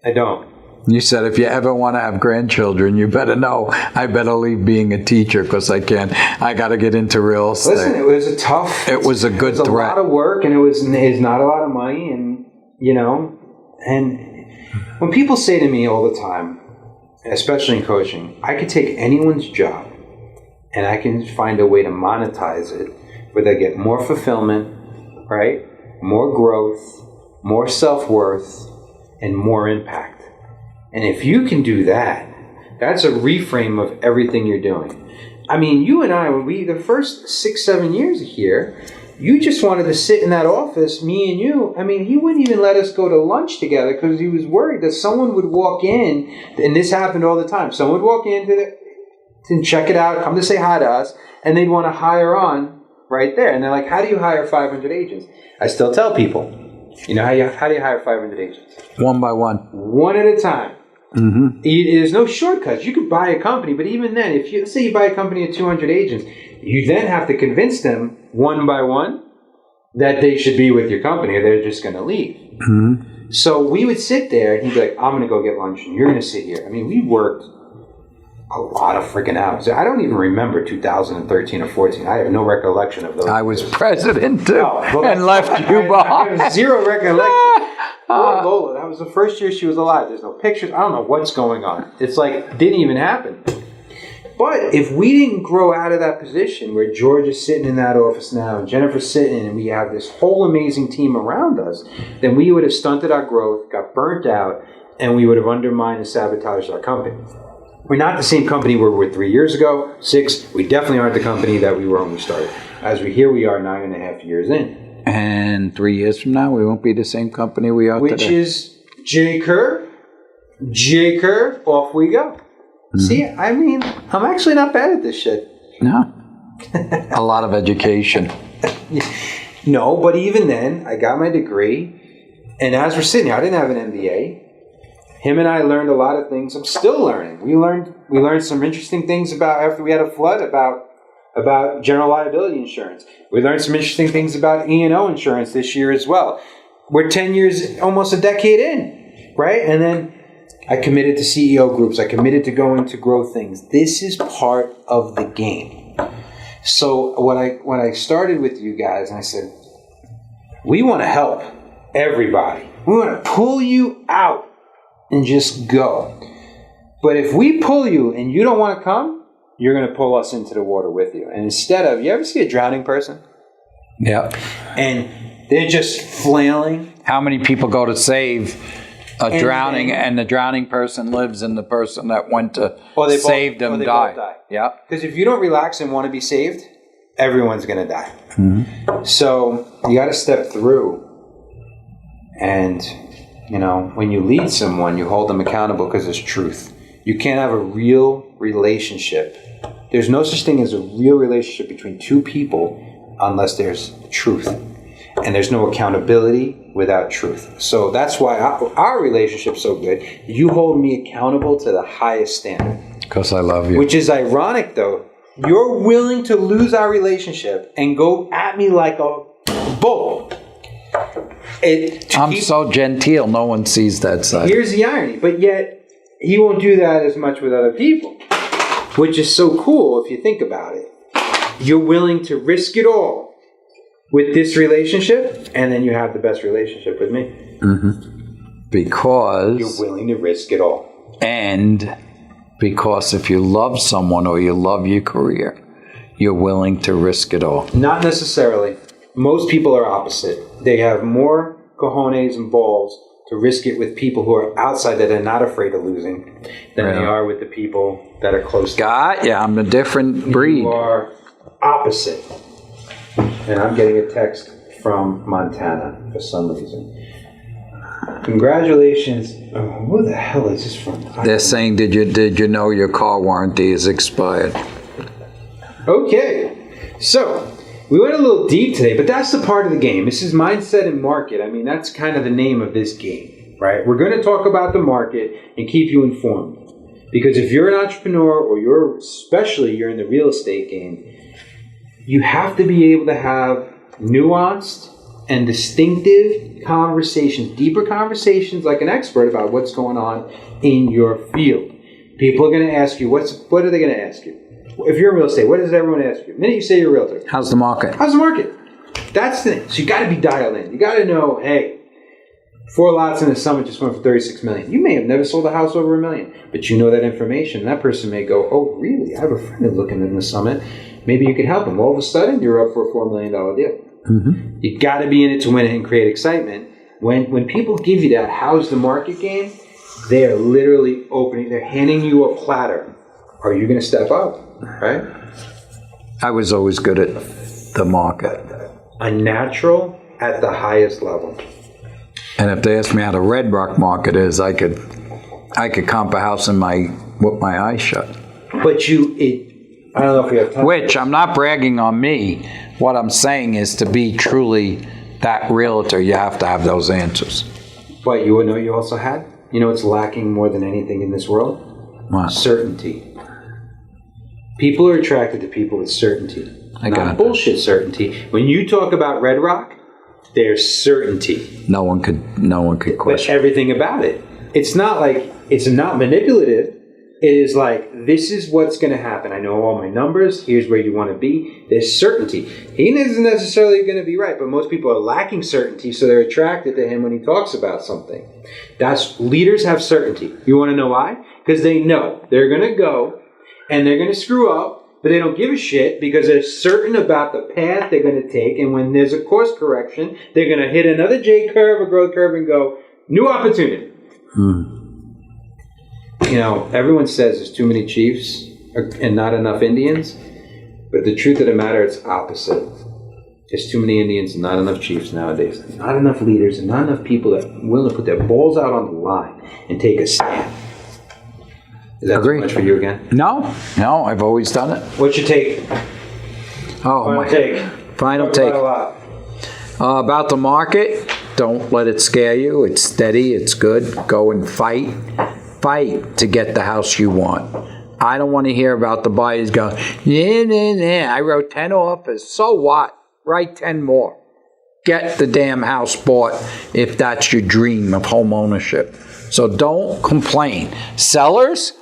Speaker 1: I don't.
Speaker 2: You said, if you ever want to have grandchildren, you better know I better leave being a teacher because I got to get into real estate.
Speaker 1: Listen, it was a tough.
Speaker 2: It was a good
Speaker 1: it was
Speaker 2: threat.
Speaker 1: A lot of work, and it's not a lot of money, and and when people say to me all the time, especially in coaching, I could take anyone's job and I can find a way to monetize it where they get more fulfillment, right? More growth, more self-worth, and more impact. And if you can do that, that's a reframe of everything you're doing. I mean, you and I, the first 6, 7 years here, you just wanted to sit in that office, me and you. I mean, he wouldn't even let us go to lunch together because he was worried that someone would walk in, and this happened all the time. Someone would walk in to check it out, come to say hi to us, and they'd want to hire on right there. And they're like, how do you hire 500 agents? I still tell people, how do you hire 500 agents?
Speaker 2: One by one.
Speaker 1: One at a time.
Speaker 2: Mm-hmm.
Speaker 1: There's no shortcuts. You could buy a company, but even then, if you say you buy a company of 200 agents, you then have to convince them one by one that they should be with your company or they're just going to leave.
Speaker 2: Mm-hmm.
Speaker 1: So we would sit there and he'd be like, I'm going to go get lunch and you're going to sit here. I mean, we worked a lot of freaking hours. I don't even remember 2013 or 14. I have no recollection of those.
Speaker 2: I was president too,
Speaker 1: well,
Speaker 2: and left you behind.
Speaker 1: I have zero recollection. Poor Lola, that was the first year she was alive. There's no pictures. I don't know what's going on. It's like, didn't even happen. But if we didn't grow out of that position where George is sitting in that office now and Jennifer's sitting and we have this whole amazing team around us, then we would have stunted our growth, got burnt out, and we would have undermined and sabotaged our company. We're not the same company we were 3 years ago, 6. We definitely aren't the company that we were when we started. Here we are 9.5 years in.
Speaker 2: And 3 years from now, we won't be the same company we are today.
Speaker 1: Which is J. Kerr, off we go. Mm-hmm. See, I mean, I'm actually not bad at this shit.
Speaker 2: No. A lot of education.
Speaker 1: No, but even then, I got my degree. And as we're sitting here, I didn't have an MBA. Him and I learned a lot of things. I'm still learning. We learned some interesting things after we had a flood about general liability insurance. We learned some interesting things about E&O insurance this year as well. We're 10 years, almost a decade in, right? And then I committed to CEO groups. I committed to going to grow things. This is part of the game. So when I started with you guys, and I said, we want to help everybody. We want to pull you out and just go. But if we pull you and you don't want to come, you're going to pull us into the water with you. And instead of, you ever see a drowning person?
Speaker 2: Yeah.
Speaker 1: And they're just flailing.
Speaker 2: How many people go to save A drowning, and the drowning person lives, and the person that went to save them
Speaker 1: died.
Speaker 2: die. Yeah.
Speaker 1: Because if you don't relax and want to be saved, everyone's going to die.
Speaker 2: Mm-hmm.
Speaker 1: So you got to step through. And, when you lead someone, you hold them accountable because there's truth. You can't have a real relationship. There's no such thing as a real relationship between two people unless there's truth. And there's no accountability without truth. So that's why our relationship's so good. You hold me accountable to the highest standard.
Speaker 2: Because I love you.
Speaker 1: Which is ironic, though. You're willing to lose our relationship and go at me like a bull.
Speaker 2: I'm so genteel. No one sees that side.
Speaker 1: Here's the irony. But yet, he won't do that as much with other people. Which is so cool if you think about it. You're willing to risk it all with this relationship, and then you have the best relationship with me.
Speaker 2: Mm-hmm. Because
Speaker 1: you're willing to risk it all.
Speaker 2: And because if you love someone or you love your career, you're willing to risk it all.
Speaker 1: Not necessarily. Most people are opposite. They have more cojones and balls to risk it with people who are outside that are not afraid of losing than they are with the people that are close to
Speaker 2: Got ya. I'm a different breed.
Speaker 1: You are opposite. And I'm getting a text from Montana for some reason. Congratulations. Oh, who the hell is this from?
Speaker 2: They're saying, did you know your car warranty is expired?
Speaker 1: Okay. So, we went a little deep today, but that's the part of the game. This is mindset and market. I mean, that's kind of the name of this game, right? We're going to talk about the market and keep you informed. Because if you're an entrepreneur or you're in the real estate game, you have to be able to have nuanced and distinctive conversations, deeper conversations like an expert about what's going on in your field. People are going to ask you, what are they going to ask you? If you're in real estate, what does everyone ask you? The minute you say you're a realtor.
Speaker 2: How's the market?
Speaker 1: How's the market? That's the thing. So you got to be dialed in. You got to know, hey, 4 lots in the Summit just went for $36 million. You may have never sold a house over $1 million, but you know that information. And that person may go, oh, really? I have a friend who's looking in the Summit. Maybe you can help him. All of a sudden, you're up for a $4 million deal.
Speaker 2: Mm-hmm.
Speaker 1: You got to be in it to win it and create excitement. When people give you that how's the market game, they are literally they're handing you a platter. Are you going to step up? Right?
Speaker 2: I was always good at the market.
Speaker 1: A natural at the highest level.
Speaker 2: And if they asked me how the Red Rock market is, I could comp a house with my eyes shut.
Speaker 1: But I don't know if we have time.
Speaker 2: Which, I'm not bragging on me. What I'm saying is to be truly that realtor, you have to have those answers.
Speaker 1: But you know what you also had? You know what's lacking more than anything in this world?
Speaker 2: What?
Speaker 1: Certainty. People are attracted to people with certainty. Not bullshit certainty. When you talk about Red Rock, there's certainty.
Speaker 2: No one could question.
Speaker 1: But everything about it. It's not manipulative. It is like, this is what's going to happen. I know all my numbers. Here's where you want to be. There's certainty. He isn't necessarily going to be right, but most people are lacking certainty, so they're attracted to him when he talks about something. Leaders have certainty. You want to know why? Because they know they're going to go and they're going to screw up, but they don't give a shit because they're certain about the path they're going to take. And when there's a course correction, they're going to hit another J curve or growth curve and go, new opportunity. Everyone says there's too many chiefs and not enough Indians. But the truth of the matter, it's opposite. There's too many Indians and not enough chiefs nowadays. There's not enough leaders and not enough people that are willing to put their balls out on the line and take a stand. Is that too much for you again?
Speaker 2: No, I've always done it.
Speaker 1: What's your take?
Speaker 2: Final take. About the market, don't let it scare you. It's steady, it's good. Go and fight. Fight to get the house you want. I don't want to hear about the buyers going, I wrote 10 offers. So what? Write 10 more. Get the damn house bought if that's your dream of home ownership. So don't complain. Sellers,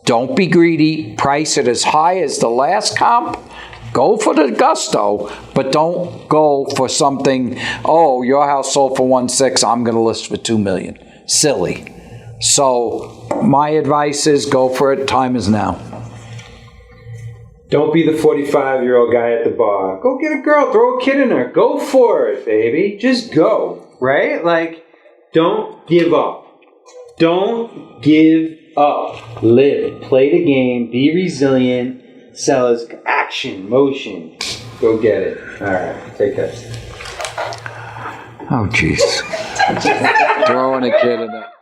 Speaker 2: don't be greedy. Price it as high as the last comp. Go for the gusto, but don't go for something, your house sold for 1.6, I'm going to list for $2 million. Silly. So my advice is go for it. Time is now.
Speaker 1: Don't be the 45-year-old guy at the bar. Go get a girl. Throw a kid in her. Go for it, baby. Just go, right? Like, don't give up. Don't give up. Live. Play the game. Be resilient. Sellers, action, motion. Go get it. All right. Take care.
Speaker 2: Oh, jeez. Throwing a kid in that.